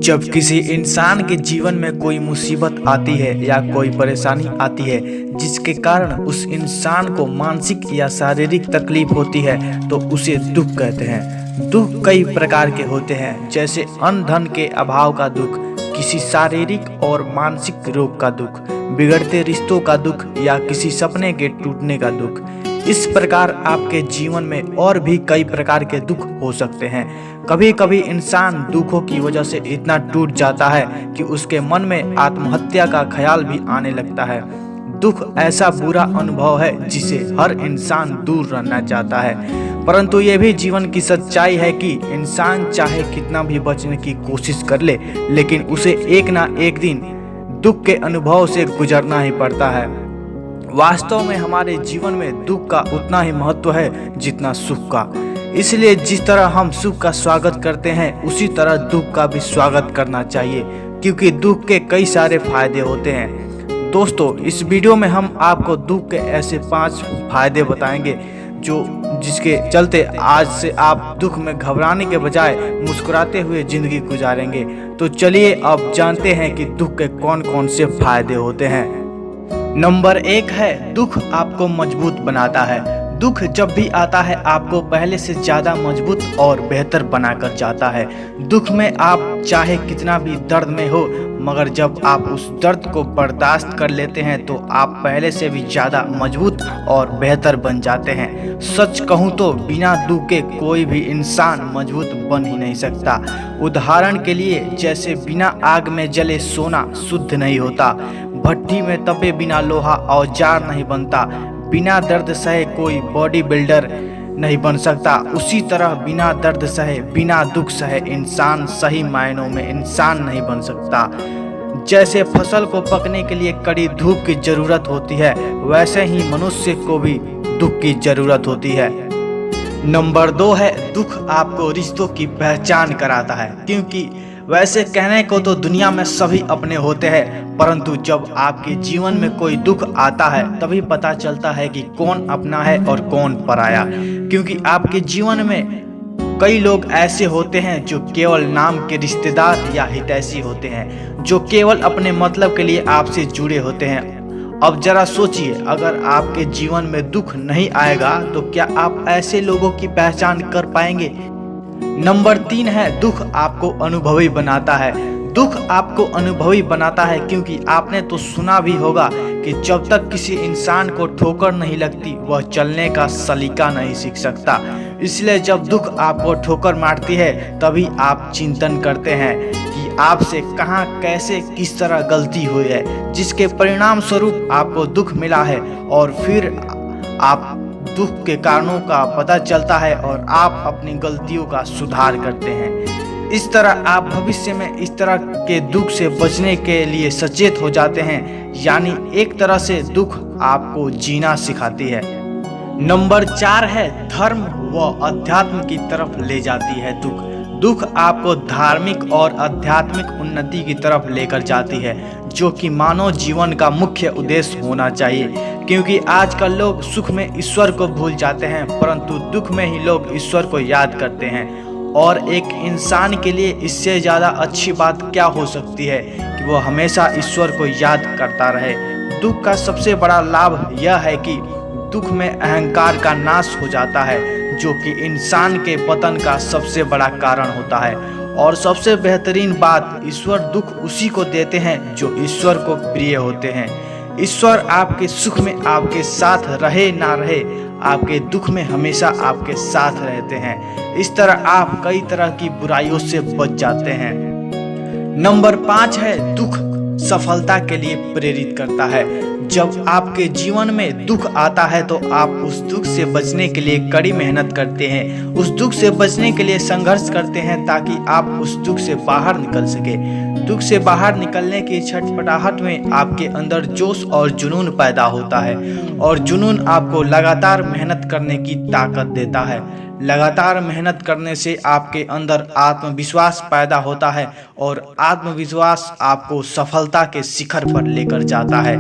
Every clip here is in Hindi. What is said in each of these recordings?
जब किसी इंसान के जीवन में कोई मुसीबत आती है या कोई परेशानी आती है जिसके कारण उस इंसान को मानसिक या शारीरिक तकलीफ होती है तो उसे दुख कहते हैं। दुख कई प्रकार के होते हैं, जैसे अन्न धन के अभाव का दुख, किसी शारीरिक और मानसिक रोग का दुख, बिगड़ते रिश्तों का दुख या किसी सपने के टूटने का दुख। इस प्रकार आपके जीवन में और भी कई प्रकार के दुख हो सकते हैं। कभी कभी इंसान दुखों की वजह से इतना टूट जाता है कि उसके मन में आत्महत्या का ख्याल भी आने लगता है। दुख ऐसा बुरा अनुभव है जिसे हर इंसान दूर रहना चाहता है, परंतु ये भी जीवन की सच्चाई है कि इंसान चाहे कितना भी बचने की कोशिश कर ले, लेकिन उसे एक ना एक दिन दुख के अनुभव से गुजरना ही पड़ता है। वास्तव में हमारे जीवन में दुख का उतना ही महत्व है जितना सुख का। इसलिए जिस तरह हम सुख का स्वागत करते हैं उसी तरह दुख का भी स्वागत करना चाहिए, क्योंकि दुख के कई सारे फायदे होते हैं। दोस्तों, इस वीडियो में हम आपको दुख के ऐसे 5 फायदे बताएंगे जिसके चलते आज से आप दुख में घबराने के बजाय मुस्कुराते हुए जिंदगी गुजारेंगे। तो चलिए अब जानते हैं कि दुख के कौन कौन से फायदे होते हैं। नंबर 1 है, दुख आपको मजबूत बनाता है। दुख जब भी आता है आपको पहले से ज़्यादा मजबूत और बेहतर बनाकर जाता है। दुख में आप चाहे कितना भी दर्द में हो, मगर जब आप उस दर्द को बर्दाश्त कर लेते हैं तो आप पहले से भी ज़्यादा मजबूत और बेहतर बन जाते हैं। सच कहूँ तो बिना दुख के कोई भी इंसान मजबूत बन ही नहीं सकता। उदाहरण के लिए, जैसे बिना आग में जले सोना शुद्ध नहीं होता, भट्टी में तपे बिना लोहा औजार नहीं बनता, बिना दर्द सहे कोई बॉडी बिल्डर नहीं बन सकता, उसी तरह बिना दर्द सहे, बिना दुख सहे इंसान सही मायनों में इंसान नहीं बन सकता। जैसे फसल को पकने के लिए कड़ी धूप की जरूरत होती है, वैसे ही मनुष्य को भी दुख की जरूरत होती है। नंबर 2 है, दुख आपको रिश्तों की पहचान कराता है। क्योंकि वैसे कहने को तो दुनिया में सभी अपने होते हैं, परंतु जब आपके जीवन में कोई दुख आता है तभी पता चलता है कि कौन अपना है और कौन पराया। क्योंकि आपके जीवन में कई लोग ऐसे होते हैं जो केवल नाम के रिश्तेदार या हितैषी होते हैं, जो केवल अपने मतलब के लिए आपसे जुड़े होते हैं। अब जरा सोचिए, अगर आपके जीवन में दुख नहीं आएगा तो क्या आप ऐसे लोगों की पहचान कर पाएंगे? नंबर 3 है, दुख आपको अनुभवी बनाता है। दुख आपको अनुभवी बनाता है क्योंकि आपने तो सुना भी होगा कि जब तक किसी इंसान को ठोकर नहीं लगती वह चलने का सलीका नहीं सीख सकता। इसलिए जब दुख आपको ठोकर मारती है तभी आप चिंतन करते हैं कि आपसे कहाँ, कैसे, किस तरह गलती हुई है, जिसके परिणाम स्वरूप आपको दुख मिला है, और फिर आप दुख के कारणों का पता चलता है और आप अपनी गलतियों का सुधार करते हैं। इस तरह आप भविष्य में इस तरह के दुख से बचने के लिए सचेत हो जाते हैं। यानी एक तरह से दुख आपको जीना सिखाती है। नंबर 4 है, धर्म व अध्यात्म की तरफ ले जाती है दुख आपको धार्मिक और आध्यात्मिक उन्नति की तरफ लेकर जाती है, जो कि मानव जीवन का मुख्य उद्देश्य होना चाहिए। क्योंकि आजकल लोग सुख में ईश्वर को भूल जाते हैं, परंतु दुख में ही लोग ईश्वर को याद करते हैं। और एक इंसान के लिए इससे ज़्यादा अच्छी बात क्या हो सकती है कि वो हमेशा ईश्वर को याद करता रहे। दुख का सबसे बड़ा लाभ यह है कि दुख में अहंकार का नाश हो जाता है, जो कि इंसान के पतन का सबसे बड़ा कारण होता है। और सबसे बेहतरीन बात, ईश्वर दुख उसी को देते हैं जो ईश्वर को प्रिय होते हैं। ईश्वर आपके सुख में आपके साथ रहे ना रहे, आपके दुख में हमेशा आपके साथ रहते हैं। इस तरह आप कई तरह की बुराइयों से बच जाते हैं। नंबर 5 है, दुख सफलता के लिए प्रेरित करता है। जब आपके जीवन में दुख आता है तो आप उस दुख से बचने के लिए कड़ी मेहनत करते हैं, उस दुख से बचने के लिए संघर्ष करते हैं ताकि आप उस दुख से बाहर निकल सके। दुख से बाहर निकलने की छटपटाहट में आपके अंदर जोश और जुनून पैदा होता है, और जुनून आपको लगातार मेहनत करने की ताकत देता है। लगातार मेहनत करने से आपके अंदर आत्मविश्वास पैदा होता है और आत्मविश्वास आपको सफलता के शिखर पर लेकर जाता है।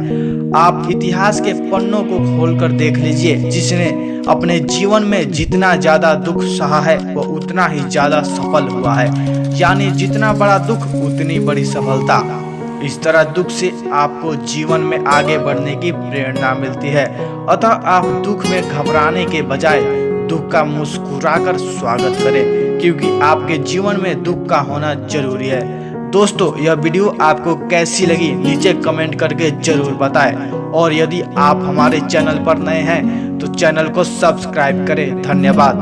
आप इतिहास के पन्नों को खोलकर देख लीजिए, जिसने अपने जीवन में जितना ज्यादा दुख सहा है वो उतना ही ज्यादा सफल हुआ है। यानी जितना बड़ा दुख उतनी बड़ी सफलता। इस तरह दुख से आपको जीवन में आगे बढ़ने की प्रेरणा मिलती है। अतः आप दुख में घबराने के बजाय दुख का मुस्कुराकर स्वागत करें, क्योंकि आपके जीवन में दुख का होना जरूरी है। दोस्तों, यह वीडियो आपको कैसी लगी नीचे कमेंट करके जरूर बताएं, और यदि आप हमारे चैनल पर नए हैं तो चैनल को सब्सक्राइब करें। धन्यवाद।